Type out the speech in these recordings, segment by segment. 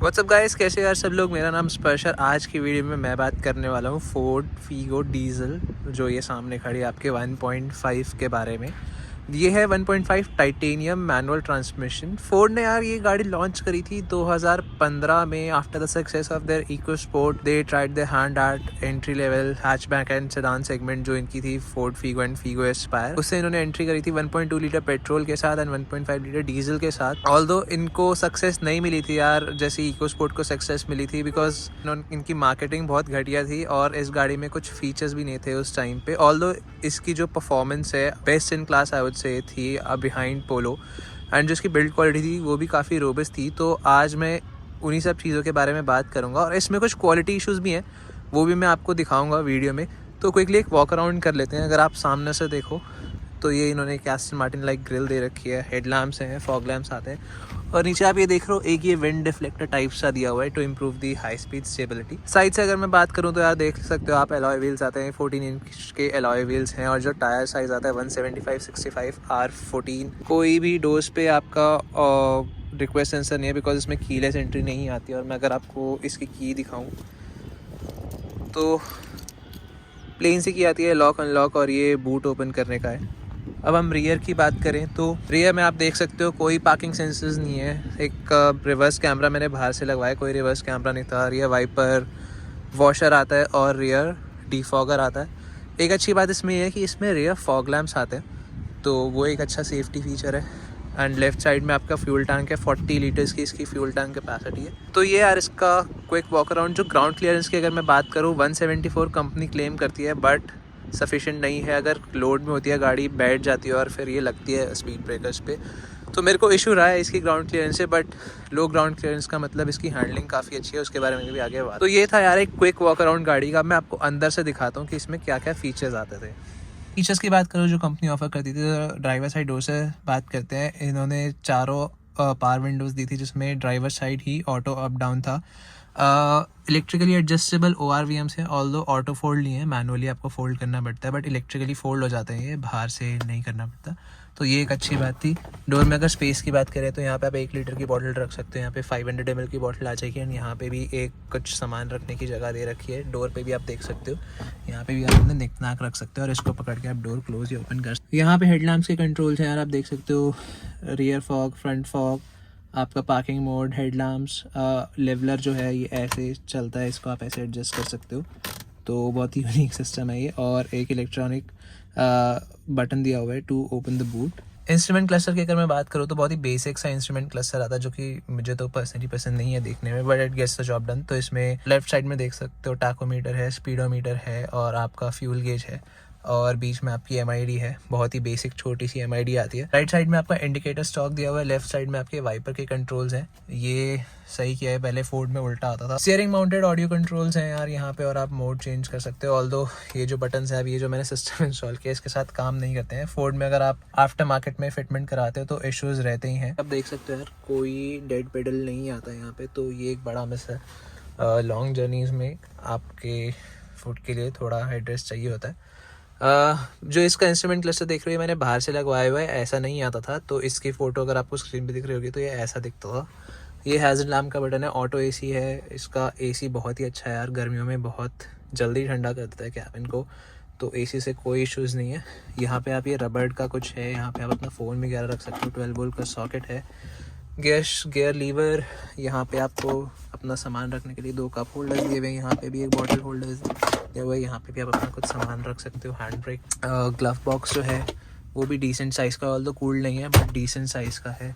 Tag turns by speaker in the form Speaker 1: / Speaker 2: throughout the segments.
Speaker 1: WhatsApp guys, कैसे यार सब लोग। मेरा नाम स्पर्शर। आज की वीडियो में मैं बात करने वाला हूँ फोर्ड फीगो डीजल, जो ये सामने खड़ी है आपके 1.5 के बारे में। ये है 1.5 टाइटेनियम मैनुअल ट्रांसमिशन। फोर्ड ने यार ये गाड़ी लॉन्च करी थी 2015 में। After the success of their EcoSport they tried the hand at entry level hatchback and sedan segment, जो इनकी थी Ford Figo and Figo Aspire. उससे इन्होंने एंट्री करी थी 1.2 लीटर पेट्रोल के साथ एंड 1.5 लीटर डीजल के साथ। ऑल्दो इनको सक्सेस नहीं मिली थी यार जैसे इको स्पोर्ट को सक्सेस मिली थी, बिकॉज इनकी मार्केटिंग बहुत घटिया थी और इस गाड़ी में कुछ फीचर्स भी नहीं थे उस टाइम पे। ऑल्दो इसकी जो परफॉर्मेंस है best in class I would say थी बिहाइंड पोलो, एंड जो इसकी बिल्ड क्वालिटी थी वो भी काफ़ी रोबस्ट थी। तो आज मैं उन्हीं सब चीज़ों के बारे में बात करूंगा और इसमें कुछ क्वालिटी इश्यूज भी हैं, वो भी मैं आपको दिखाऊंगा वीडियो में। तो क्विकली एक वॉक अराउंड कर लेते हैं। अगर आप सामने से देखो तो ये इन्होंने एस्टन मार्टिन लाइक ग्रिल दे रखी है, हेडलैम्प्स हैं, फॉग लैम्प्स आते हैं, और नीचे आप ये देख रहे हो एक ये विंड डिफ्लेक्टर टाइप सा दिया हुआ है to improve the high speed stability. Side से अगर मैं बात करूँ तो यार देख सकते हो आप एलॉय व्हील्स आते हैं, 14 इंच के एलॉय व्हील्स हैं, और जो टायर साइज आता है 175/65 R14। कोई भी डोर्स पे आपका रिक्वेस्ट सेंसर नहीं है, बिकॉज इसमें कीलेस एंट्री नहीं आती। और मैं अगर आपको इसकी की दिखाऊँ तो प्लेन से की आती है, लॉक अनलॉक, और ये बूट ओपन करने का है। अब हम रियर की बात करें तो रियर में आप देख सकते हो कोई पार्किंग सेंसर्स नहीं है। एक रिवर्स कैमरा मैंने बाहर से लगवाया, कोई रिवर्स कैमरा नहीं था। रियर वाइपर, वॉशर आता है और रियर डिफॉगर आता है। एक अच्छी बात इसमें यह है कि इसमें रियर फॉग लैम्प्स आते हैं, तो वो एक अच्छा सेफ्टी फीचर है। एंड लेफ्ट साइड में आपका फ्यूल टैंक है, 40 लीटर्स की इसकी फ्यूल टैंक कैपेसिटी है। तो ये यार इसका क्विक वॉक अराउंड। जो ग्राउंड क्लियरेंस की अगर मैं बात करूँ 174 कंपनी क्लेम करती है, बट सफिशेंट नहीं है। अगर लोड में होती है गाड़ी बैठ जाती है और फिर ये लगती है स्पीड ब्रेकर्स पे। तो मेरे को इशू रहा है इसकी ग्राउंड क्लियरेंस से, बट लो ग्राउंड क्लियरेंस का मतलब इसकी हैंडलिंग काफ़ी अच्छी है, उसके बारे में भी आगे बात। तो ये था यार एक क्विक वॉक अराउंड गाड़ी का। मैं आपको अंदर से दिखाता हूँ कि इसमें क्या क्या फीचर्स आते थे। फीचर्स की बात करो जो कंपनी ऑफर करती थी, तो ड्राइवर साइड डोर से बात करते हैं। इन्होंने चारों पावर विंडोज़ दी थी, जिसमें ड्राइवर साइड ही ऑटो अप डाउन था। इलेक्ट्रिकली एडजस्टेबल ORVMs है, ऑल्दो ऑटो फोल्ड नहीं है, मैनुअली आपको फोल्ड करना पड़ता है, बट इलेक्ट्रिकली फोल्ड हो जाते हैं, ये बाहर से नहीं करना पड़ता। तो ये एक अच्छी बात थी। डोर में अगर स्पेस की बात करें तो यहाँ पे आप 1 लीटर की बॉटल रख सकते हो, यहाँ पे 500 ml की बॉटल आ जाएगी, एंड यहाँ पे भी एक कुछ सामान रखने की जगह दे रखी है। डोर पे भी आप देख सकते हो, यहाँ पे भी आप अपने निक नाक रख सकते हो और इसको पकड़ के आप डोर क्लोज या ओपन कर सकते हो। यहाँ पे हेडलैम्प्स के कंट्रोल्स हैं यार, आप देख सकते हो, रियर फॉग, फ्रंट फॉग, आपका पार्किंग मोड, हेडलैम्प्स, लेवलर जो है ये ऐसे चलता है, इसको आप ऐसे एडजस्ट कर सकते हो। तो बहुत ही यूनिक सिस्टम है ये। और एक इलेक्ट्रॉनिक बटन दिया हुआ है to open the boot. Instrument cluster की अगर मैं बात करूँ तो बहुत ही बेसिक सा इंस्ट्रूमेंट क्लस्टर आता है, जो कि मुझे तो पर्सनली पसंद नहीं है देखने में, but it gets the job done. तो इसमें लेफ्ट साइड में देख सकते हो टैकोमीटर है, स्पीडोमीटर है, और आपका फ्यूल गेज है, और बीच में आपकी MID है, बहुत ही बेसिक छोटी सी MID आती है। राइट साइड में आपका इंडिकेटर स्टॉक दिया हुआ है, लेफ्ट साइड में आपके वाइपर के कंट्रोल्स हैं। ये सही किया है, पहले फोर्ड में उल्टा आता था। स्टीयरिंग माउंटेड ऑडियो कंट्रोल्स हैं यार यहाँ पे, और आप मोड चेंज कर सकते हो। ऑल्दो ये जो बटन्स हैं, अब ये जो मैंने सिस्टम इंस्टॉल किया इसके साथ काम नहीं करते हैं। फोर्ड में अगर आप आफ्टर मार्केट में फिटमेंट कराते हो तो इश्यूज रहते ही हैं। अब देख सकते हो यार कोई डेड पेडल नहीं आता यहाँ पे, तो ये एक बड़ा मिस है। लॉन्ग जर्नीज में आपके फुट के लिए थोड़ा हेडरेस्ट चाहिए होता है। जो इसका इंस्ट्रूमेंट क्लस्टर देख रहे हो मैंने बाहर से लगवाया हुआ है, ऐसा नहीं आता था। तो इसकी फ़ोटो अगर आपको स्क्रीन पे दिख रही होगी तो ये ऐसा दिखता था। ये हैज़र्ड लैम्प का बटन है, ऑटो AC है। इसका AC बहुत ही अच्छा है यार, गर्मियों में बहुत जल्दी ठंडा कर देता है कैबिन को, तो AC से कोई इश्यूज़ नहीं है। यहाँ पे आप ये रबड़ का कुछ है, यहाँ पे आप अपना फ़ोन वगैरह रख सकते हो। 12 वोल्ट का सॉकेट है। गियर लीवर, यहाँ पे आपको अपना सामान रखने के लिए 2 कप होल्डर्स दिए हुए हैं, यहाँ पे भी एक बॉटल होल्डर्स दिया हुआ है, यहाँ पे भी आप अपना कुछ सामान रख सकते हो। हैंड ब्रेक, ग्लव बॉक्स जो है वो भी डिसेंट साइज़ का, ऑल्दो कूल्ड नहीं है बट डिसेंट साइज़ का है।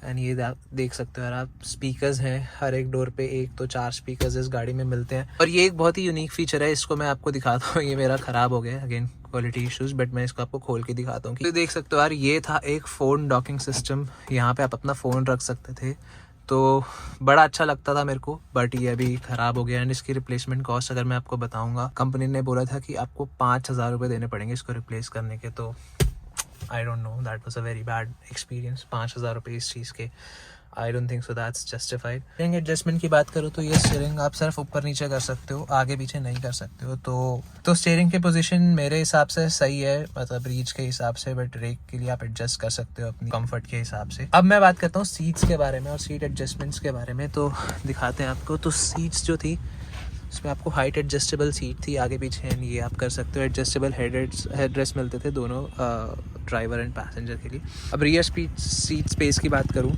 Speaker 1: एंड ये देख सकते हो यार आप, स्पीकर्स हैं हर एक डोर पे, 1 तो 4 स्पीकर्स इस गाड़ी में मिलते हैं। और ये एक बहुत ही यूनिक फीचर है, इसको मैं आपको दिखाता हूँ। ये मेरा ख़राब हो गया अगेन, क्वालिटी इश्यूज, बट मैं इसको आपको खोल के दिखाता हूँ कि देख सकते हो यार, ये था एक फ़ोन डॉकिंग सिस्टम। यहाँ पे आप अपना फ़ोन रख सकते थे, तो बड़ा अच्छा लगता था मेरे को, बट ये अभी ख़राब हो गया। एंड इसकी रिप्लेसमेंट कॉस्ट अगर मैं आपको बताऊँगा, कंपनी ने बोला था कि आपको 5,000 रुपये देने पड़ेंगे इसको रिप्लेस करने के। तो I don't know, that was a very bad experience. 5,000 रुपये इस चीज़ के। I don't think so that's justified. Steering adjustment की बात करूँ तो ये स्टीयरिंग आप सिर्फ ऊपर नीचे कर सकते हो, आगे पीछे नहीं कर सकते हो। तो स्टीयरिंग की पोजीशन मेरे हिसाब से सही है, मतलब रीच के हिसाब से, बट ब्रेक के लिए आप एडजस्ट कर सकते हो अपनी कंफर्ट के हिसाब से। अब मैं बात करता हूँ सीट्स के बारे में और सीट एडजस्टमेंट्स के बारे में, तो दिखाते हैं आपको। तो सीट्स जो थी उसमें आपको हाइट एडजस्टेबल सीट थी आगे पीछे, एंड ये आप कर सकते हो। एडजस्टेबल हेड रेस्ट मिलते थे दोनों ड्राइवर एंड पैसेंजर के लिए। अब रियर सीट स्पेस की बात करूँ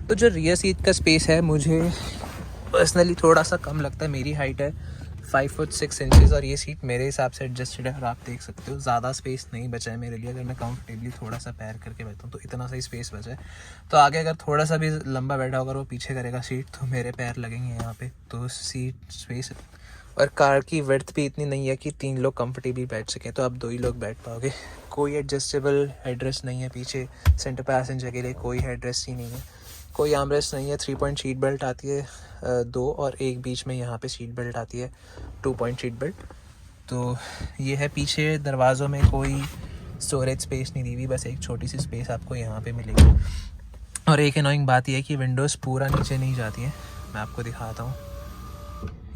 Speaker 1: तो जो रियर सीट का स्पेस है मुझे पर्सनली थोड़ा सा कम लगता है। मेरी हाइट है 5'6" और ये सीट मेरे हिसाब से एडजस्टेड है, और आप देख सकते हो ज़्यादा स्पेस नहीं बचा है मेरे लिए। अगर मैं कंफर्टेबली थोड़ा सा पैर करके बैठता हूँ तो इतना सही स्पेस बचा है। तो आगे अगर थोड़ा सा भी लंबा बैठा होगा, वो पीछे करेगा सीट, तो मेरे पैर लगेंगे यहाँ पे। तो सीट स्पेस, और कार की विड्थ भी इतनी नहीं है कि 3 लोग कंफर्टेबली बैठ सकें, तो आप 2 ही लोग बैठ पाओगे। कोई एडजस्टेबल हेडरेस्ट नहीं है पीछे, सेंटर पैसेंजर के लिए कोई हेडरेस्ट ही नहीं है, कोई आर्मरेस्ट नहीं है। 3 पॉइंट सीट बेल्ट आती है 2, और एक बीच में यहाँ पे सीट बेल्ट आती है 2 पॉइंट सीट बेल्ट। तो ये है। पीछे दरवाज़ों में कोई स्टोरेज स्पेस नहीं दी हुई, बस एक छोटी सी स्पेस आपको यहाँ पे मिलेगी। और एक अनोइंग बात यह है कि विंडोज़ पूरा नीचे नहीं जाती हैं, मैं आपको दिखाता हूँ,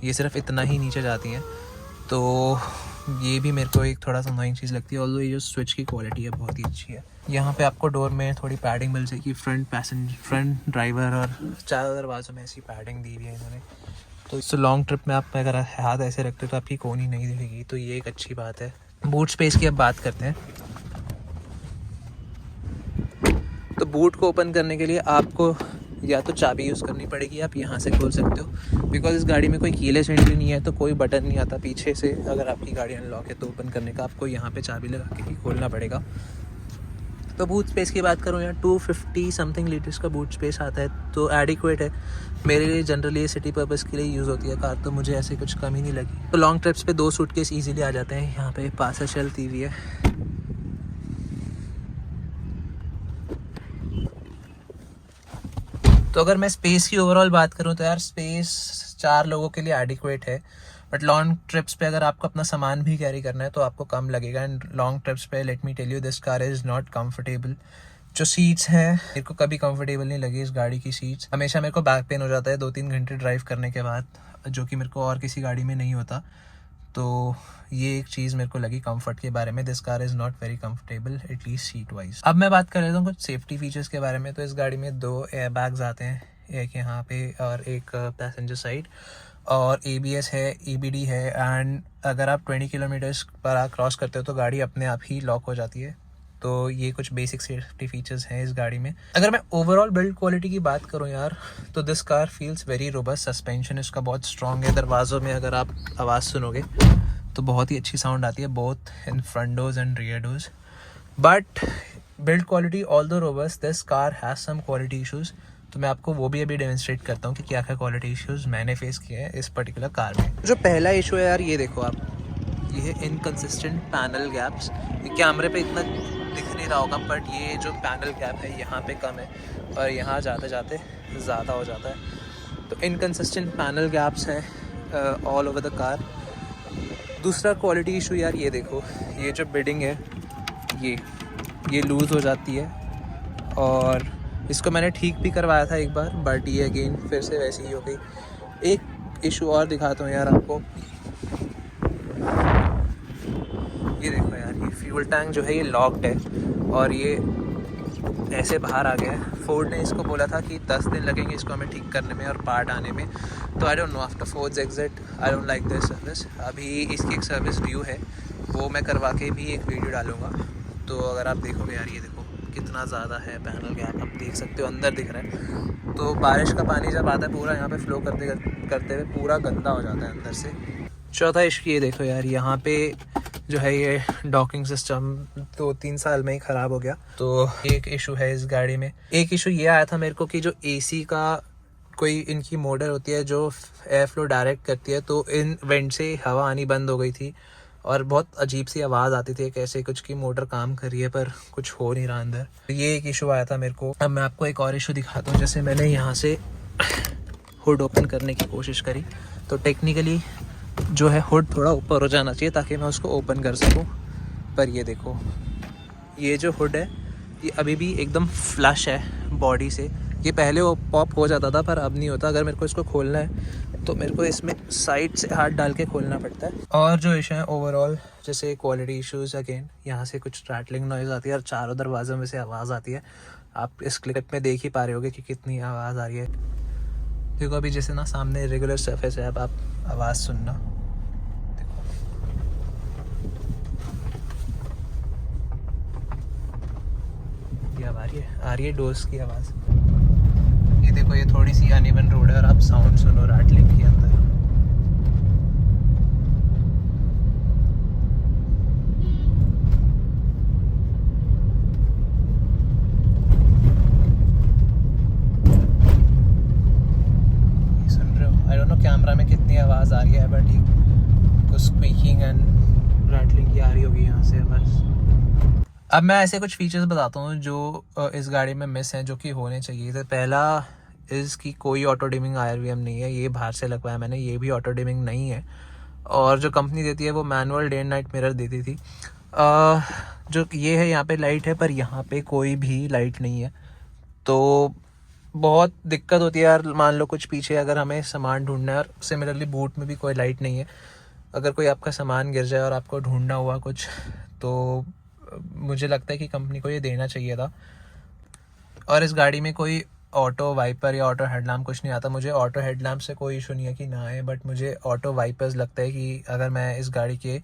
Speaker 1: ये सिर्फ इतना ही नीचे जाती हैं। तो ये भी मेरे को एक थोड़ा सा अनोइंग चीज़ लगती है। ऑल्दो ये जो स्विच की क्वालिटी है बहुत ही अच्छी है। यहाँ पे आपको डोर में थोड़ी पैडिंग मिल जाएगी, फ्रंट ड्राइवर और चारों दरवाज़ों में ऐसी पैडिंग दी हुई है इन्होंने। तो इस लॉन्ग ट्रिप में आप अगर हाथ ऐसे रखते हो तो आपकी कोनी नहीं दिखेगी, तो ये एक अच्छी बात है। बूट स्पेस की अब बात करते हैं। तो बूट को ओपन करने के लिए आपको या तो चाबी यूज़ करनी पड़ेगी, आप यहाँ से खोल सकते हो, बिकॉज इस गाड़ी में कोई कीलेस एंट्री नहीं है, तो कोई बटन नहीं आता पीछे से। अगर आपकी गाड़ी अनलॉक है तो ओपन करने का आपको यहाँ पे चाबी लगा के ही खोलना पड़ेगा। तो बूट स्पेस की बात करूँ यार, 250 समथिंग लीटर्स का बूट स्पेस आता है, तो एडिक्वेट है मेरे लिए। जनरली सिटी पर्पज़ के लिए यूज़ होती है कार, तो मुझे ऐसे कुछ कमी नहीं लगी। तो लॉन्ग ट्रिप्स पे 2 सूटकेस ईजिली आ जाते हैं। यहाँ पे पार्सल चलती हुई है। तो अगर मैं स्पेस की ओवरऑल बात करूं तो यार स्पेस 4 लोगों के लिए एडिक्वेट है, बट लॉन्ग ट्रिप्स पे अगर आपको अपना सामान भी कैरी करना है तो आपको कम लगेगा। एंड लॉन्ग ट्रिप्स पे let me tell you, this car is not comfortable. जो सीट्स हैं मेरे को कभी कंफर्टेबल नहीं लगी इस गाड़ी की सीट्स। हमेशा मेरे को बैक पेन हो जाता है 2-3 घंटे ड्राइव करने के बाद, जो कि मेरे को और किसी गाड़ी में नहीं होता। तो ये एक चीज़ मेरे को लगी कंफर्ट के बारे में, this car is not very comfortable at least seat wise. अब मैं बात कर लेता हूँ कुछ सेफ्टी फीचर्स के बारे में। तो इस गाड़ी में 2 एयर बैग्स आते हैं, एक यहाँ पे और एक पैसेंजर साइड, और ABS है, EBD है। एंड अगर आप 20 किलोमीटर्स पर आवर क्रॉस करते हो तो गाड़ी अपने आप ही लॉक हो जाती है। तो ये कुछ बेसिक सेफ्टी फीचर्स हैं इस गाड़ी में। अगर मैं ओवरऑल बिल्ड क्वालिटी की बात करूं यार, तो this car feels very robust. Suspension इसका बहुत स्ट्रॉन्ग है। दरवाज़ों में अगर आप आवाज़ सुनोगे तो बहुत ही अच्छी साउंड आती है, both in front doors and rear doors. But build quality although robust, this car has some quality issues. तो मैं आपको वो भी अभी डेमोन्स्ट्रेट करता हूँ कि क्या क्या क्वालिटी इश्यूज़ मैंने फेस किए हैं इस पर्टिकुलर कार में। जो पहला इशू है यार, ये देखो आप, ये है इनकंसिस्टेंट पैनल गैप्स। ये कैमरे पे इतना दिख नहीं रहा होगा, बट ये जो पैनल गैप है यहाँ पे कम है और यहाँ जाते जाते ज़्यादा हो जाता है। तो इनकंसिस्टेंट पैनल गैप्स हैं ऑल ओवर द कार। दूसरा क्वालिटी इशू यार, ये देखो, ये जो बिडिंग है ये लूज़ हो जाती है, और इसको मैंने ठीक भी करवाया था एक बार, बट ये अगेन फिर से वैसी ही हो गई। एक इशू और दिखाता हूँ यार आपको, ये देखो यार, ये फ्यूल टैंक जो है ये लॉक्ड है और ये ऐसे बाहर आ गया है। फोर्ड ने इसको बोला था कि 10 दिन लगेंगे इसको हमें ठीक करने में और पार्ट आने में। तो I don't know, after Fords exit I don't like this service. अभी इसकी एक सर्विस ड्यू है, वो मैं करवा के भी एक वीडियो डालूंगा। तो अगर आप देखोगे यार, ये देखो कितना ज़्यादा है पैनल गैप, आप देख सकते हो अंदर दिख रहा है। तो बारिश का पानी जब आता है पूरा यहाँ पे फ्लो करते हुए पूरा गंदा हो जाता है अंदर से। चौथा इशू ये देखो यार, यहाँ पे जो है ये डॉकिंग सिस्टम 2-3 साल में ही ख़राब हो गया। तो एक इशू है इस गाड़ी में। एक इशू ये आया था मेरे को कि जो AC का कोई इनकी मोटर होती है जो एयर फ्लो डायरेक्ट करती है, तो इन वेंट से हवा आनी बंद हो गई थी और बहुत अजीब सी आवाज़ आती थी कैसे कुछ की मोटर काम कर रही है पर कुछ हो नहीं रहा अंदर। तो ये एक इशू आया था मेरे को। अब मैं आपको एक और इशू दिखाता हूँ। जैसे मैंने यहाँ से हुड ओपन करने की कोशिश करी, तो टेक्निकली जो है हुड थोड़ा ऊपर हो जाना चाहिए ताकि मैं उसको ओपन कर सकूं, पर ये देखो, ये जो हुड है ये अभी भी एकदम फ्लश है बॉडी से। ये पहले वो पॉप हो जाता था पर अब नहीं होता। अगर मेरे को इसको खोलना है तो मेरे को इसमें साइड से हाथ डाल के खोलना पड़ता है। और जो इशू है ओवरऑल, जैसे क्वालिटी इश्यूज़, अगेन यहाँ से कुछ रैटलिंग नॉइज़ आती है और चारों दरवाज़ों में से आवाज़ आती है। आप इस क्लिप में देख ही पा रहे होगे कि कितनी आवाज़ आ रही है। देखो अभी जैसे ना सामने रेगुलर सरफेस है, अब आप आवाज़ सुनना। ये आ रही है डोर्स की आवाज़। ये देखो, ये थोड़ी सी अनइवन रोड है और आप साउंड सुनो रैटलिंग के अंदर। ये सुन रहे हो? आई डोंट नो कैमरा में कितनी आवाज़ आ रही है, बट कुछ स्क्वीकिंग एंड रैटलिंग की आ रही होगी यहाँ से बस। अब मैं ऐसे कुछ फीचर्स बताता हूँ जो इस गाड़ी में मिस हैं, जो कि होने चाहिए थे। पहला इसकी कोई ऑटो डिमिंग IRVM नहीं है, ये बाहर से लगवाया मैंने, ये भी ऑटो डिमिंग नहीं है। और जो कंपनी देती है वो manual day and night mirror देती थी। जो ये है यहाँ पे लाइट है, पर यहाँ पे कोई भी लाइट नहीं है, तो बहुत दिक्कत होती है यार। मान लो कुछ पीछे अगर हमें सामान ढूंढना है, और सिमिलरली बूट में भी कोई लाइट नहीं है। अगर कोई आपका सामान गिर जाए और आपको ढूंढना हुआ कुछ, तो मुझे लगता है कि कंपनी को ये देना चाहिए था। और इस गाड़ी में कोई ऑटो वाइपर या ऑटो हेडलैम्प कुछ नहीं आता। मुझे ऑटो हेडलैम्प से कोई इशू नहीं है कि ना आए, बट मुझे ऑटो वाइपर्स लगता है कि अगर मैं इस गाड़ी के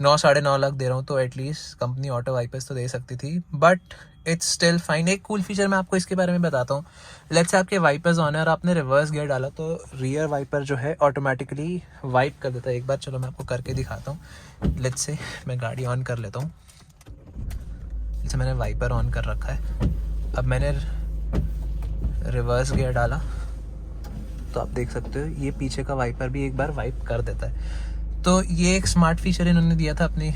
Speaker 1: 9-9.5 लाख दे रहा हूँ तो एटलीस्ट कंपनी ऑटो वाइपर्स तो दे सकती थी, बट इट्स स्टिल फाइन। एक कूल फीचर मैं आपको इसके बारे में बताता हूँ। लेट्स से आपके वाइपर्स ऑन है और आपने रिवर्स गियर डाला, तो रियर वाइपर जो है ऑटोमेटिकली वाइप कर देता है। एक बार चलो मैं आपको करके दिखाता हूँ। लेट्स से मैं गाड़ी ऑन कर लेता हूँ। जैसे मैंने वाइपर ऑन कर रखा है, अब मैंने रिवर्स गियर डाला तो आप देख सकते हो ये पीछे का वाइपर भी एक बार वाइप कर देता है। तो ये एक स्मार्ट फीचर इन्होंने दिया था अपनी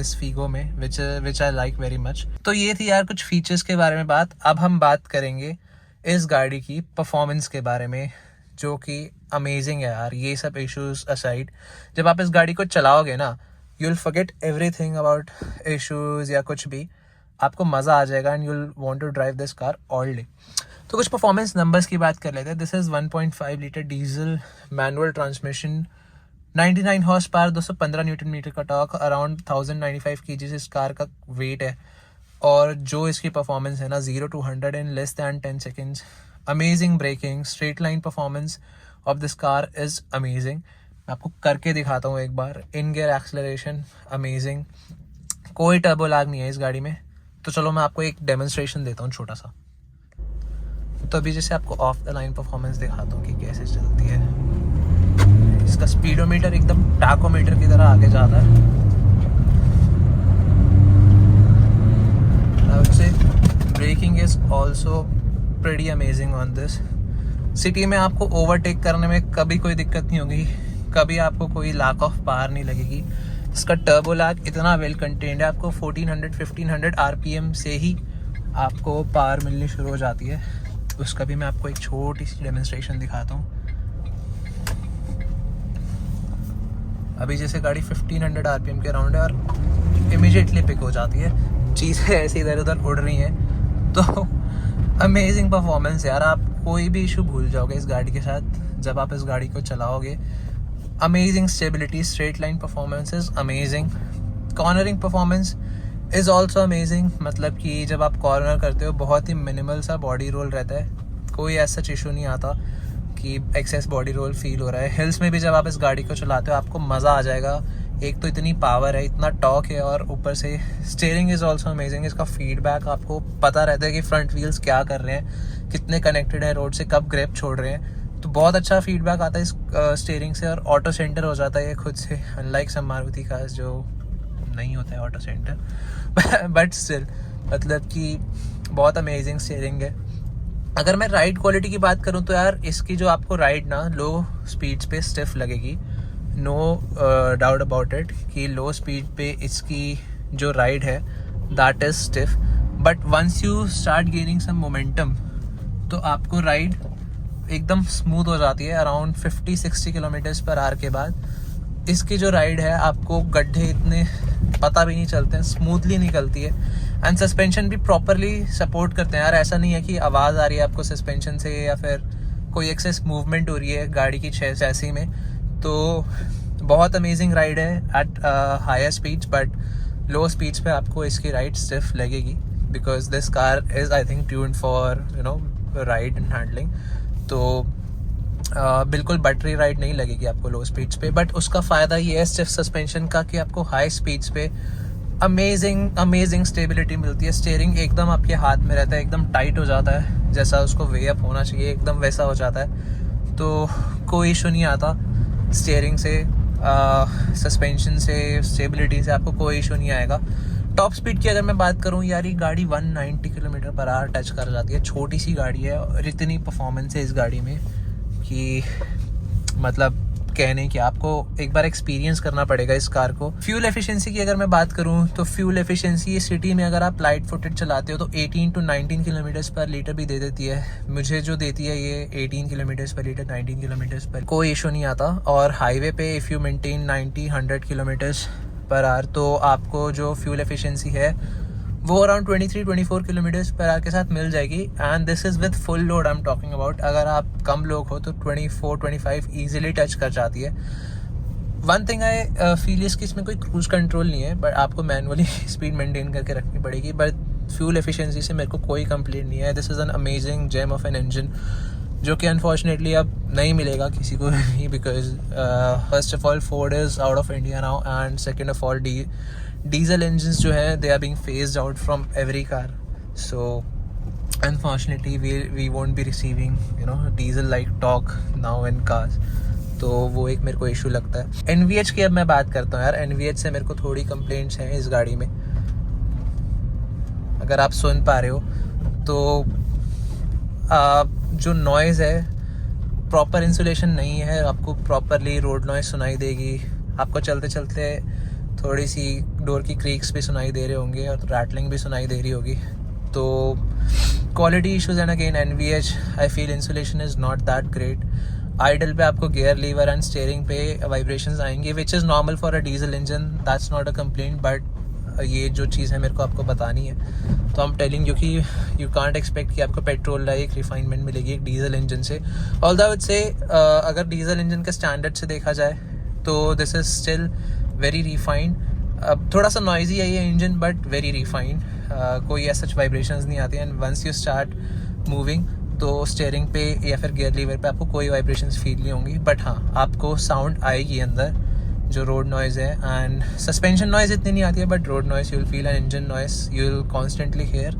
Speaker 1: इस फीगो में, विच आई लाइक वेरी मच। तो ये थी यार कुछ फीचर्स के बारे में बात। अब हम बात करेंगे इस गाड़ी की परफॉर्मेंस के बारे में, जो कि अमेजिंग है यार। ये सब इश्यूज असाइड, जब आप इस गाड़ी को चलाओगे ना, you will forget everything about issues या कुछ भी। आपको मज़ा आ जाएगा and you will want to drive this car all day. तो कुछ परफॉर्मेंस नंबर्स की बात कर लेते हैं। This is 1.5 litre diesel manual transmission, 99 horsepower, 215 newton metre का टॉर्क, अराउंड 1095 kg इस कार का वेट है। और जो इसकी परफॉर्मेंस है ना, 0 to 100 in less than 10 seconds. Amazing braking, straight line performance of this car is amazing. मैं आपको करके दिखाता हूँ एक बार। इन गियर एक्सेलरेशन अमेजिंग, कोई टर्बो लैग नहीं है इस गाड़ी में। तो चलो मैं आपको एक डेमोन्स्ट्रेशन देता हूँ छोटा सा। तो अभी जैसे आपको ऑफ द लाइन परफॉर्मेंस दिखाता हूँ कि कैसे चलती है। इसका स्पीडोमीटर एकदम टाकोमीटर की तरह आगे जाता है। I would say braking is also pretty amazing on this। City में आपको ओवरटेक करने में कभी कोई दिक्कत नहीं होगी, कभी आपको कोई लैक ऑफ पावर नहीं लगेगी। इसका टर्बो लैग इतना वेल कंटेन्ड है, आपको 1400-1500 RPM से ही आपको पावर मिलनी शुरू हो जाती है। उसका भी मैं आपको एक छोटी सी डेमोन्स्ट्रेशन दिखाता हूँ। अभी जैसे गाड़ी 1500 RPM के अराउंड है और इमीडिएटली पिक हो जाती है, चीज़ें ऐसे इधर उधर उड़ रही हैं। तो अमेजिंग परफॉर्मेंस यार। आप कोई भी इशू भूल जाओगे इस गाड़ी के साथ जब आप इस गाड़ी को चलाओगे। Amazing stability, straight line performance is amazing, cornering performance is also amazing. मतलब कि जब आप कॉर्नर करते हो बहुत ही मिनिमल सा बॉडी रोल रहता है, कोई ऐसा इशू नहीं आता कि एक्सेस बॉडी रोल फील हो रहा है। हिल्स में भी जब आप इस गाड़ी को चलाते हो आपको मज़ा आ जाएगा। एक तो इतनी पावर है, इतना टॉर्क है, और ऊपर से स्टीयरिंग इज़ ऑल्सो अमेजिंग। इसका फीडबैक आपको पता रहता है कि फ्रंट व्हील्स क्या कर रहे हैं, कितने कनेक्टेड हैं रोड से, कब ग्रिप छोड़ रहे हैं। तो बहुत अच्छा फीडबैक आता है इस स्टीयरिंग से, और ऑटो सेंटर हो जाता है ये खुद से, अनलाइक सम मारुति का जो नहीं होता है ऑटो सेंटर। बट स्टिल मतलब कि बहुत अमेजिंग स्टीयरिंग है। अगर मैं राइड क्वालिटी की बात करूं तो यार इसकी जो आपको राइड ना लो स्पीड्स पे स्टिफ लगेगी, नो डाउट अबाउट इट कि लो स्पीड पे इसकी जो राइड है that is stiff. But once you start gaining some momentum तो आपको राइड एकदम स्मूथ हो जाती है। अराउंड 50-60 किलोमीटर्स पर आवर के बाद इसकी जो राइड है आपको गड्ढे इतने पता भी नहीं चलते हैं, स्मूथली निकलती है। एंड सस्पेंशन भी प्रॉपरली सपोर्ट करते हैं यार। ऐसा नहीं है कि आवाज़ आ रही है आपको सस्पेंशन से या फिर कोई एक्सेस मूवमेंट हो रही है गाड़ी की चैसी में। तो बहुत अमेजिंग राइड है at higher speeds, but low speeds पे आपको इसकी राइड स्टिफ लगेगी because this car is I think tuned for ride and handling. तो बिल्कुल बटरी राइड नहीं लगेगी आपको लो स्पीड्स पे, बट उसका फ़ायदा ये है स्टिफ सस्पेंशन का कि आपको हाई स्पीड्स पे अमेजिंग स्टेबिलिटी मिलती है। स्टीयरिंग एकदम आपके हाथ में रहता है, एकदम टाइट हो जाता है, जैसा उसको वे अप होना चाहिए एकदम वैसा हो जाता है। तो कोई इशू नहीं आता स्टीयरिंग से, सस्पेंशन से, स्टेबिलिटी से आपको कोई इशू नहीं आएगा। टॉप स्पीड की अगर मैं बात करूं यार, ये गाड़ी 190 किलोमीटर पर आवर टच कर जाती है। छोटी सी गाड़ी है और इतनी परफॉर्मेंस है इस गाड़ी में कि मतलब कहने कि आपको एक बार एक्सपीरियंस करना पड़ेगा इस कार को। फ्यूल एफिशिएंसी की अगर मैं बात करूं तो फ्यूल एफिशिएंसी सिटी में अगर आप लाइट फुटेड चलाते हो तो 18 to 19 किलोमीटर पर लीटर भी दे देती है। मुझे जो देती है ये 18 किलोमीटर पर लीटर, 19 किलोमीटर पर कोई इशू नहीं आता। और हाईवे पे if you maintain 90-100 kilometre per hour तो आपको जो फ्यूल एफिशिएंसी है वो अराउंड 23-24 किलोमीटर पर आवर के साथ मिल जाएगी। And this is with full load I am talking about. अगर आप कम लोग हो तो 24-25 ईजिली टच कर जाती है। वन थिंग आई फील इसकी इसमें कोई क्रूज कंट्रोल नहीं है, बट आपको मैनुअली स्पीड मेंटेन करके रखनी पड़ेगी। बट फ्यूल एफिशिएंसी से मेरे को कोई कंप्लेंट नहीं है। This is an amazing gem of an engine जो कि अनफॉर्चुनेटली अब नहीं मिलेगा किसी को भी, because first of all Ford is out of India now and second of all diesel engines जो है they are being phased out from every car. So unfortunately we won't be receiving diesel like torque now in cars. तो वो एक मेरे को issue लगता है। NVH की अब मैं बात करता हूँ यार। NVH से मेरे को थोड़ी कंप्लेंट्स हैं इस गाड़ी में, अगर आप सुन पा रहे हो तो जो नॉइज़ है प्रॉपर इंसुलेशन नहीं है, आपको प्रॉपरली रोड नॉइज़ सुनाई देगी। आपको चलते चलते थोड़ी सी डोर की क्रीक्स भी सुनाई दे रहे होंगे और रैटलिंग भी सुनाई दे रही होगी। तो quality issues and again NVH I feel insulation is not that great. Idle पे आपको गियर लीवर एंड स्टीयरिंग पे वाइब्रेशंस आएंगे which is normal for a diesel engine, that's not a complaint. But ये जो चीज़ है मेरे को आपको बतानी है, तो आई एम टेलिंग यू कि यू कांट एक्सपेक्ट कि आपको पेट्रोल लाइक रिफाइनमेंट मिलेगी एक डीजल इंजन से। ऑल्दो विद से अगर डीजल इंजन के स्टैंडर्ड से देखा जाए तो this is still very refined. अब थोड़ा सा नॉइजी है ये इंजन बट वेरी रिफाइंड, कोई ऐसा वाइब्रेशंस नहीं आती। And once you start moving तो स्टीयरिंग पे या फिर गियर लीवर पे आपको कोई वाइब्रेशंस फील नहीं होंगी, बट हाँ आपको साउंड आएगी अंदर जो रोड नॉइज़ है। एंड सस्पेंशन नॉइज़ इतनी नहीं आती है, but road noise you will feel and engine noise you will constantly hear.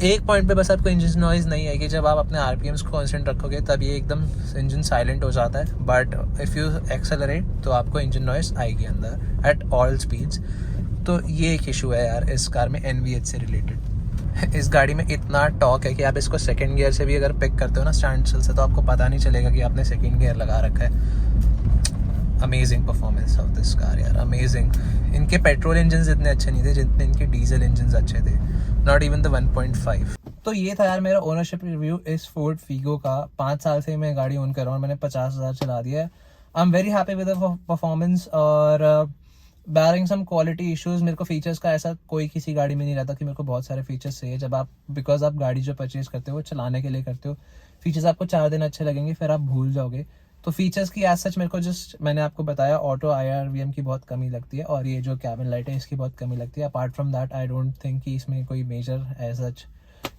Speaker 1: एक पॉइंट पे बस आपको इंजन नॉइज़ नहीं आएगी, जब आप अपने RPMs को कॉन्स्टेंट रखोगे तब ये एकदम इंजन साइलेंट हो जाता है। बट इफ़ यू एक्सेलरेट तो आपको इंजन नॉइज़ आएगी अंदर एट ऑल स्पीड्स। तो ये एक इशू है यार इस कार में NVH से रिलेटेड। इस गाड़ी में इतना टॉक है कि आप इसको सेकंड गियर से भी अगर पिक करते हो ना स्टैंड से, तो आपको पता नहीं चलेगा कि आपने सेकंड गियर लगा रखा है। Amazing performance of this car यार, अमेजिंग। इनके पेट्रोल इंजन इतने अच्छे नहीं थे जितने इनके डीजल इंजन अच्छे थे, नॉट इवन द 1.5। तो ये था यार मेरा ओनरशिप रिव्यू इस फोर्ड फीगो का। 5 साल से मैं गाड़ी ओन कर रहा हूँ, मैंने 50,000 चला दिया है। I am very happy with the performance और बैरिंग सम क्वालिटी इश्यूज। मेरे को फीचर्स का ऐसा कोई किसी गाड़ी में नहीं रहता कि मेरे को बहुत सारे फीचर्स चाहिए। जब आप बिकॉज आप गाड़ी जो परचेज करते हो वो चलाने के लिए करते हो, फीचर्स आपको 4 दिन अच्छे लगेंगे फिर आप भूल जाओगे। तो फीचर्स की एज सच मेरे को जस्ट मैंने आपको बताया ऑटो IRVM की बहुत कमी लगती है और ये जो कैबिन लाइट है इसकी बहुत कमी लगती है। Apart from that I don't think कि इसमें कोई मेजर एज सच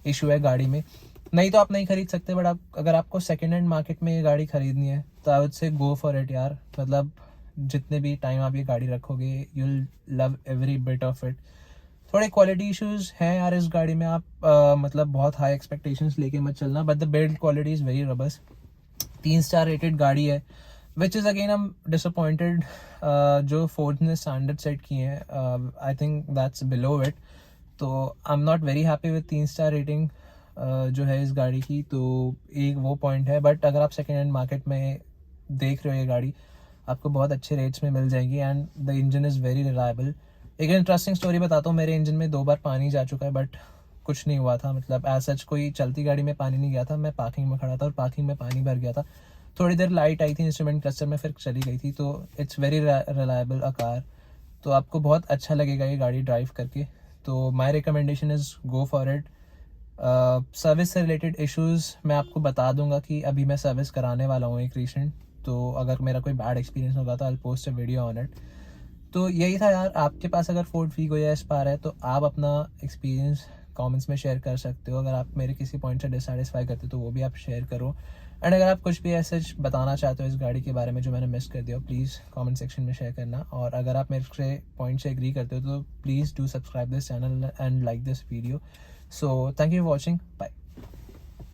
Speaker 1: इशू है गाड़ी में। नहीं तो आप नहीं खरीद सकते, बट आप अगर आपको सेकेंड हैंड मार्केट में ये गाड़ी खरीदनी है तो I would say go for it यार। मतलब जितने भी टाइम आप ये गाड़ी रखोगे you will love every bit of it. थोड़े क्वालिटी इश्यूज हैं यार इस गाड़ी में, आप मतलब बहुत हाई एक्सपेक्टेशंस लेके मत चलना, but the build quality is very robust. 3 star rated गाड़ी है which is again I am disappointed. जो फोर्ड ने स्टैंडर्ड सेट किए हैं I think that's below it. तो I am not very happy with 3 star rating जो है इस गाड़ी की। तो एक वो पॉइंट है, बट अगर आप सेकेंड हैंड मार्केट में देख रहे हो ये गाड़ी आपको बहुत अच्छे रेट्स में मिल जाएगी and the engine is very reliable. एक इंटरेस्टिंग स्टोरी बताता हूँ, मेरे इंजन में 2 बार पानी जा चुका है बट कुछ नहीं हुआ था। मतलब एज सच कोई चलती गाड़ी में पानी नहीं गया था। मैं पार्किंग में खड़ा था और पार्किंग में पानी भर गया था। थोड़ी देर लाइट आई थी इंस्ट्रूमेंट क्लस्टर में, फिर चली गई थी। तो it's very reliable a car. तो आपको बहुत अच्छा लगेगा ये गाड़ी ड्राइव करके। तो my recommendation is go for it. Service से रिलेटेड इश्यूज़ मैं आपको बता दूंगा कि अभी मैं सर्विस कराने वाला हूँ एक रिसेंट, तो अगर मेरा कोई बैड एक्सपीरियंस होगा तो I post a video on it. तो यही था यार, आपके पास अगर फोर्ड फीगो या एस्पार है तो आप अपना एक्सपीरियंस कमेंट्स में शेयर कर सकते हो। अगर आप मेरे किसी पॉइंट से डिससेटिस्फाई करते हो तो वो भी आप शेयर करो। एंड अगर आप कुछ भी ऐसे बताना चाहते हो इस गाड़ी के बारे में जो मैंने मिस कर दिया, प्लीज़ कमेंट सेक्शन में शेयर करना। और अगर आप मेरे से पॉइंट से एग्री करते हो तो please do subscribe this channel and like this video. So thank you for watching, bye.